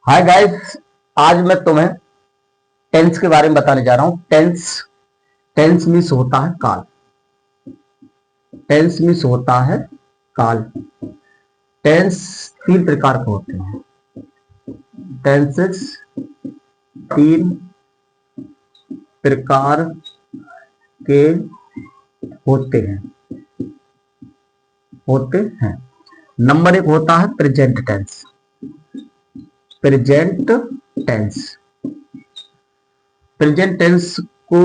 Hi guys, आज मैं तुम्हें टेंस के बारे में बताने जा रहा हूं। टेंस टेंस मीन्स होता है काल। टेंस मीन्स होता है काल। टेंस तीन प्रकार के होते हैं। टेंसेस तीन प्रकार के होते हैं। नंबर एक होता है present tense. Present tense present tense को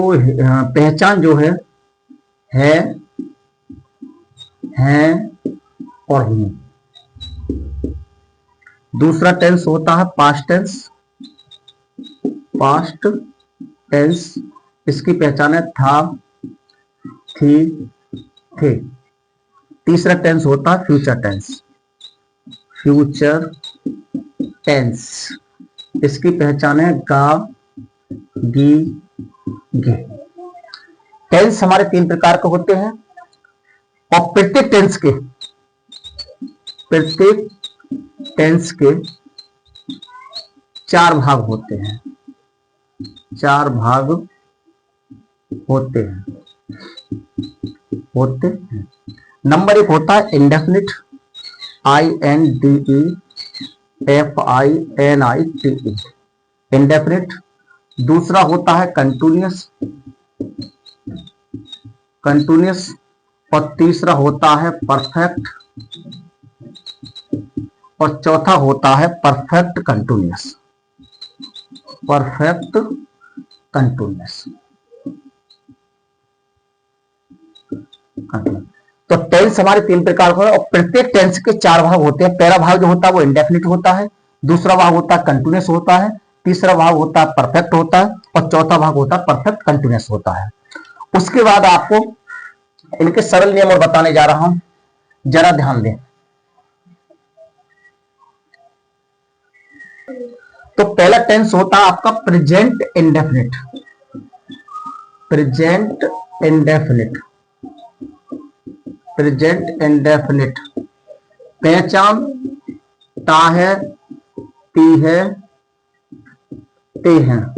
पहचान जो है और हूं। दूसरा टेंस होता है पास्ट टेंस। पास्ट टेंस इसकी पहचान है था, थी, थे। तीसरा टेंस होता है फ्यूचर टेंस। फ्यूचर टेंस इसकी पहचान है गा, गी, गे। टेंस हमारे तीन प्रकार के होते हैं और प्रत्येक टेंस के चार भाग होते हैं। नंबर एक होता है इंडेफिनिट, INDEFINIT, इंडेफिनिट। दूसरा होता है कंटिन्यूअस और तीसरा होता है परफेक्ट और चौथा होता है परफेक्ट कंटिन्यूअस। तो टेंस हमारे तीन प्रकार का है और प्रत्येक टेंस के चार भाग होते हैं। पहला भाग जो होता है वो इंडेफिनिट होता है, दूसरा भाग होता है कंटिन्यूअस होता है, तीसरा भाग होता है परफेक्ट होता है और चौथा भाग होता है परफेक्ट कंटिन्यूअस होता है। उसके बाद आपको इनके सरल नियम और बताने जा रहा हूं, जरा ध्यान दें। तो पहला टेंस होता है आपका प्रेजेंट इंडेफिनिट। प्रेजेंट इंडेफिनिट पहचान ता है, ती है, ते हैं।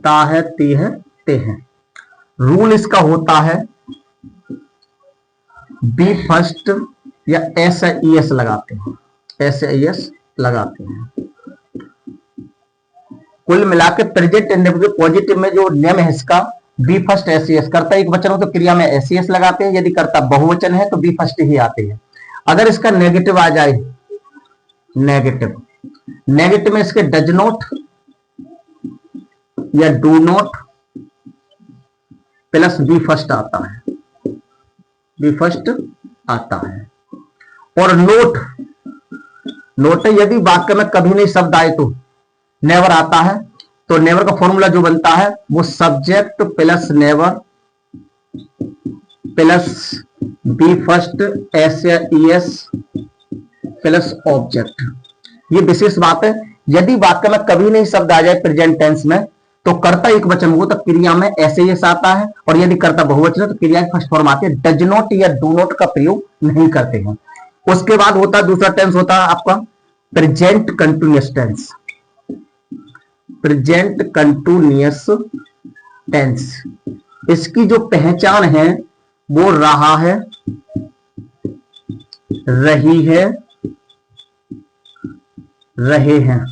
ता है, ती है, ते हैं। रूल इसका होता है बी फर्स्ट या SIES लगाते हैं। SIES लगाते हैं। कुल मिलाकर प्रेजेंट इंडेफिनिट पॉजिटिव में जो नियम है इसका बी फर्स्ट SES। कर्ता एक वचन हो तो क्रिया में SES लगाते हैं, यदि कर्ता बहुवचन है तो बी फर्स्ट ही आते हैं। अगर इसका नेगेटिव आ जाए, नेगेटिव में इसके डज नॉट या do not plus V first आता है। और नोट यदि वाक्य में कभी नहीं शब्द आए तो नेवर आता है। तो नेवर का फॉर्मूला जो बनता है वो subject plus never plus V first SES plus object. ये विशेष बात है। यदि वाक्य में कभी नहीं शब्द आ जाए प्रेजेंट टेंस में तो कर्ता एक वचन हो तो क्रिया में SES आता है, और यदि कर्ता बहुवचन हो तो क्रिया की फर्स्ट फॉर्म आती है। डज नॉट या डू नॉट का प्रयोग नहीं करते हैं। उसके बाद होता है दूसरा टेंस होता है आपका present continuous tense. Present continuous tense इसकी जो पहचान है वो रहा है, रही है, रहे हैं।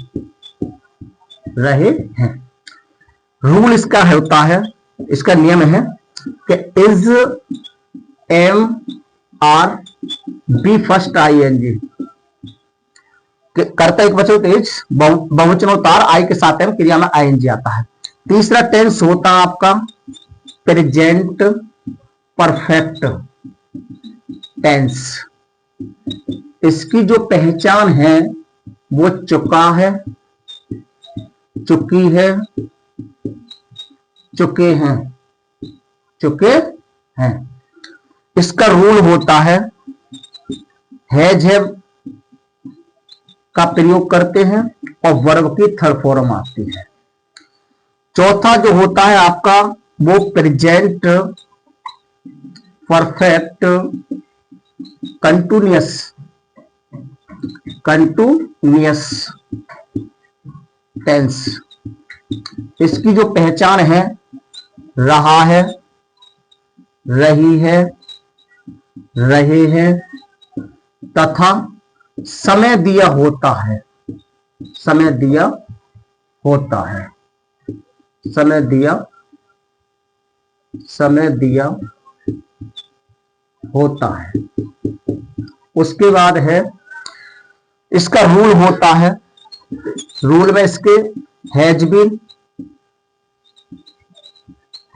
रूल इसका होता है, इसका नियम है कि is, am, are, V first ING। करता एक वचन तो इज, बहुवचन होता है आई के साथ एम, क्रिया में ING आता है। तीसरा टेंस होता है आपका प्रेजेंट परफेक्ट टेंस। इसकी जो पहचान है वो चुका है, चुकी है, चुके हैं। इसका रूल होता है हैज हैव का प्रयोग करते हैं और वर्ब की थर्ड फॉर्म आती है। चौथा जो होता है आपका वो प्रेजेंट परफेक्ट कंटिन्यूअस टेंस, इसकी जो पहचान है रहा है, रही है, रहे हैं तथा समय दिया होता है, समय दिया होता है, समय दिया होता है। उसके बाद है इसका रूल होता है, रूल में इसके has been,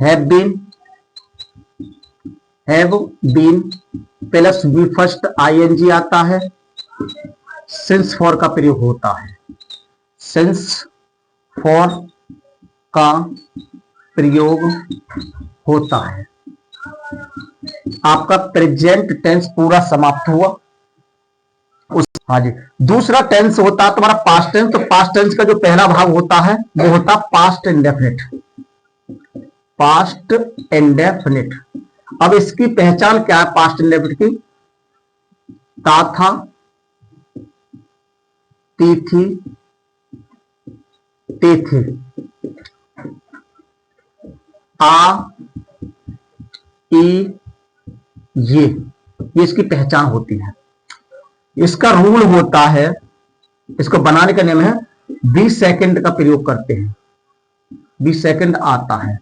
have been, have been plus V first ING आता है, सिंस फॉर का प्रयोग होता है, सिंस फॉर का प्रयोग होता है। आपका प्रेजेंट टेंस पूरा समाप्त हुआ। हाँ जी, दूसरा टेंस होता है तुम्हारा पास्ट टेंस। तो पास्ट टेंस का जो पहला भाग होता है वो होता पास्ट इंडेफिनिट, पास्ट इंडेफिनिट। अब इसकी पहचान क्या है पास्ट इंडेफिनिट की? ता था, ती थी, ते थे, आ, ई, ये इसकी पहचान होती है। इसका रूल होता है, इसको बनाने का नियम है 20 सेकंड का प्रयोग करते हैं, 20 सेकंड आता है।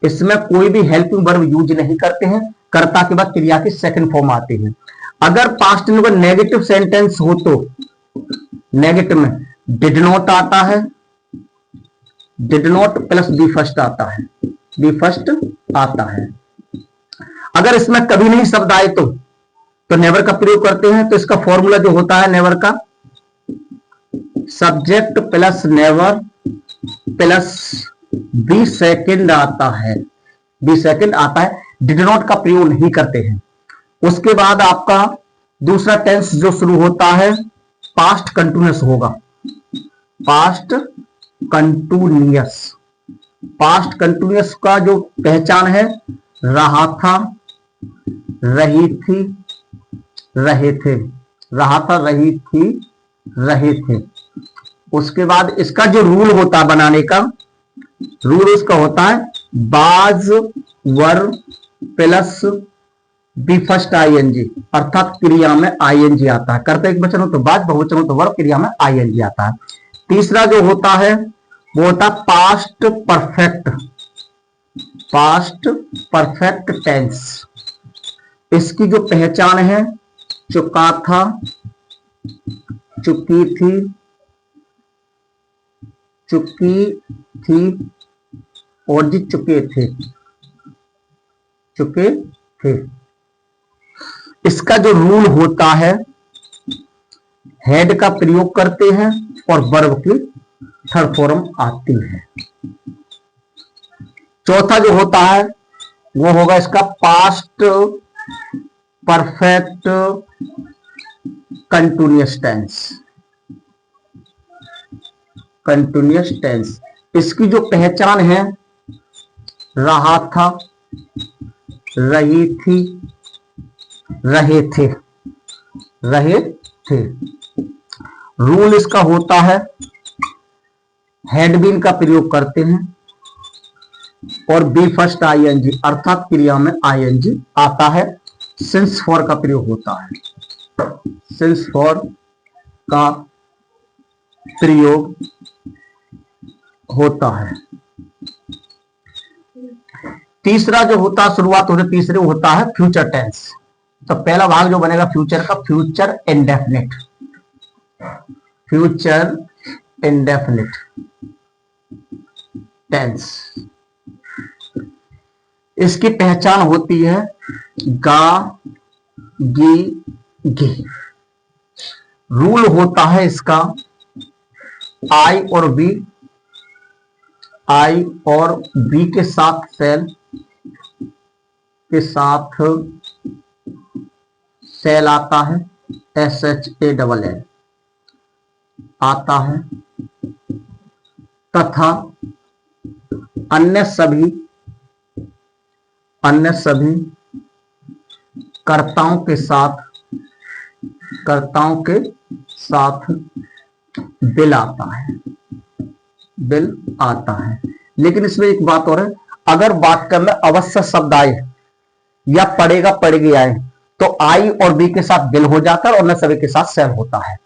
इसमें कोई भी हेल्पिंग वर्ब यूज नहीं करते हैं, कर्ता के बाद क्रिया की सेकंड फॉर्म आती है। अगर पास्ट में नेगेटिव सेंटेंस हो तो नेगेटिव में डिड नॉट आता है, did not plus V first आता है, बी फर्स्ट आता है। अगर इसमें कभी नहीं शब्द आए तो नेवर का प्रयोग करते हैं। तो इसका फॉर्मूला जो होता है नेवर का, subject plus never plus V second आता है, बी सेकंड आता है। डिड नॉट का प्रयोग नहीं करते हैं। उसके बाद आपका दूसरा टेंस जो शुरू होता है पास्ट कंटिन्यूअस होगा, पास्ट कंटिन्यूअस। पास्ट कंटिन्यूअस का जो पहचान है रहा था, रही थी, रहे थे, रहा था, रही थी, रहे थे। उसके बाद इसका जो रूल होता है बनाने का, रूल इसका होता है was were plus V first ING, अर्थात क्रिया में आईएनजी आता है। कर्ता एक वचन हो तो बाज, बहुवचन हो तो वर्ब, क्रिया में आईएनजी आता है। तीसरा जो होता है वो होता है past perfect, past perfect tense. इसकी जो पहचान है चुका था, चुकी थी, चुकी थी और जी चुके थे, चुके थे। इसका जो रूल होता है हेड का प्रयोग करते हैं और वर्ब की थर्ड फॉर्म आती है। चौथा जो होता है वो होगा इसका past perfect continuous tense, continuous tense. इसकी जो पहचान है रहा था, रही थी, रहे थे, रहे थे। रूल इसका होता है हैड बीन का प्रयोग करते हैं और बी फर्स्ट आईएनजी, अर्थात क्रिया में आईएनजी आता है। सिंस फॉर का प्रयोग होता है, सिंस फॉर का प्रयोग होता है। तीसरा जो होता है शुरुआत होते तीसरे होता है फ्यूचर टेंस। तो पहला भाग जो बनेगा फ्यूचर का, future indefinite, future indefinite tense. इसकी पहचान होती है गा, गी, गी। रूल होता है इसका आई और बी, आई और बी के साथ सेल, के साथ सेल आता है, SHALL आता है, तथा अन्य सभी कर्ताओं के साथ, कर्ताओं के साथ बिल आता है। बिल आता है। लेकिन इसमें एक बात और है, अगर वाक्य में अवश्य शब्द आए या पड़ेगा पड़ेगी आए तो आई और बी के साथ बिल हो जाता है और न सभी के साथ सेल होता है।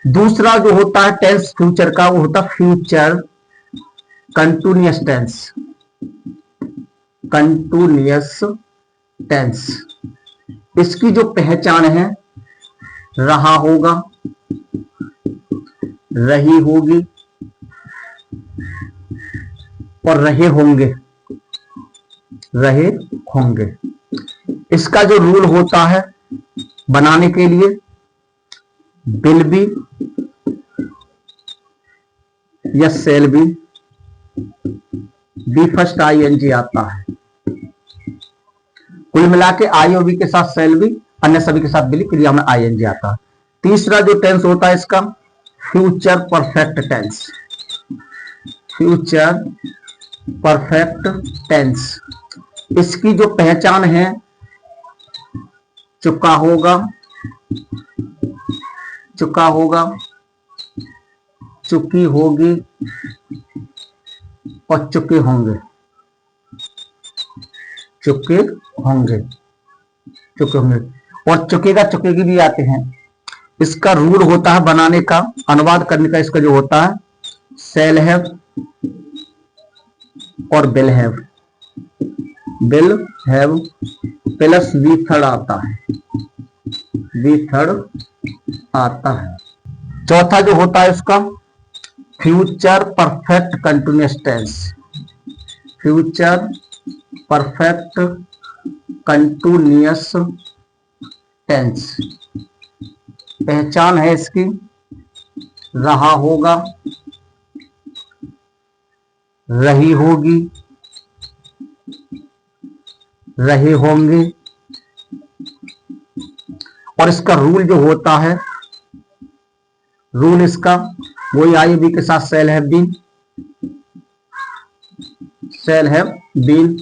दूसरा जो होता है टेंस फ्यूचर का, वो होता है future continuous tense. Continuous tense, इसकी जो पहचान है, रहा होगा, रही होगी और रहे होंगे। रहे होंगे, इसका जो रूल होता है बनाने के लिए, बिल भी या सेल भी, V first I N G आता है। कुल मिला के आई और बी के साथ सेल भी, अन्य सभी के साथ बिल, क्रिया में आई एन जी आता है। तीसरा जो टेंस होता है इसका future perfect tense. Future perfect tense, इसकी जो पहचान है, चुका होगा, चुका होगा, चुकी होगी और चुके होंगे। चुके होंगे, चुके होंगे और चुकेगा चुकेगी भी आते हैं। इसका रूल होता है बनाने का, अनुवाद करने का, इसका जो होता है सेल हैव और will have. Will have plus V third आता है, वी थर्ड आता है। चौथा जो होता है इसका future perfect continuous tense. Future perfect continuous tense, पहचान है इसकी, रहा होगा, रही होगी, रहे होंगे और इसका रूल जो होता है, रूल इसका वही आई बी के साथ shall have been, shall have been,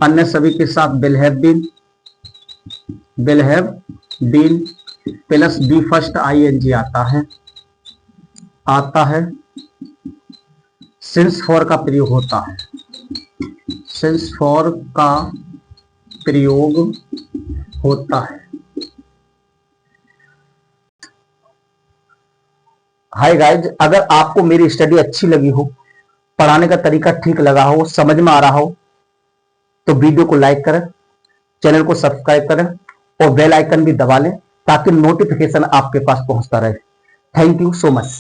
अन्य सभी के साथ will have been, will have been plus V first I N G आता है, आता है। सिंस फॉर का प्रयोग होता है, सिंस फॉर का प्रयोग होता है। हाय गाइज, अगर आपको मेरी स्टडी अच्छी लगी हो, पढ़ाने का तरीका ठीक लगा हो, समझ में आ रहा हो, तो वीडियो को लाइक करें, चैनल को सब्सक्राइब करें और बेल आइकन भी दबा लें ताकि नोटिफिकेशन आपके पास पहुंचता रहे। Thank you so much.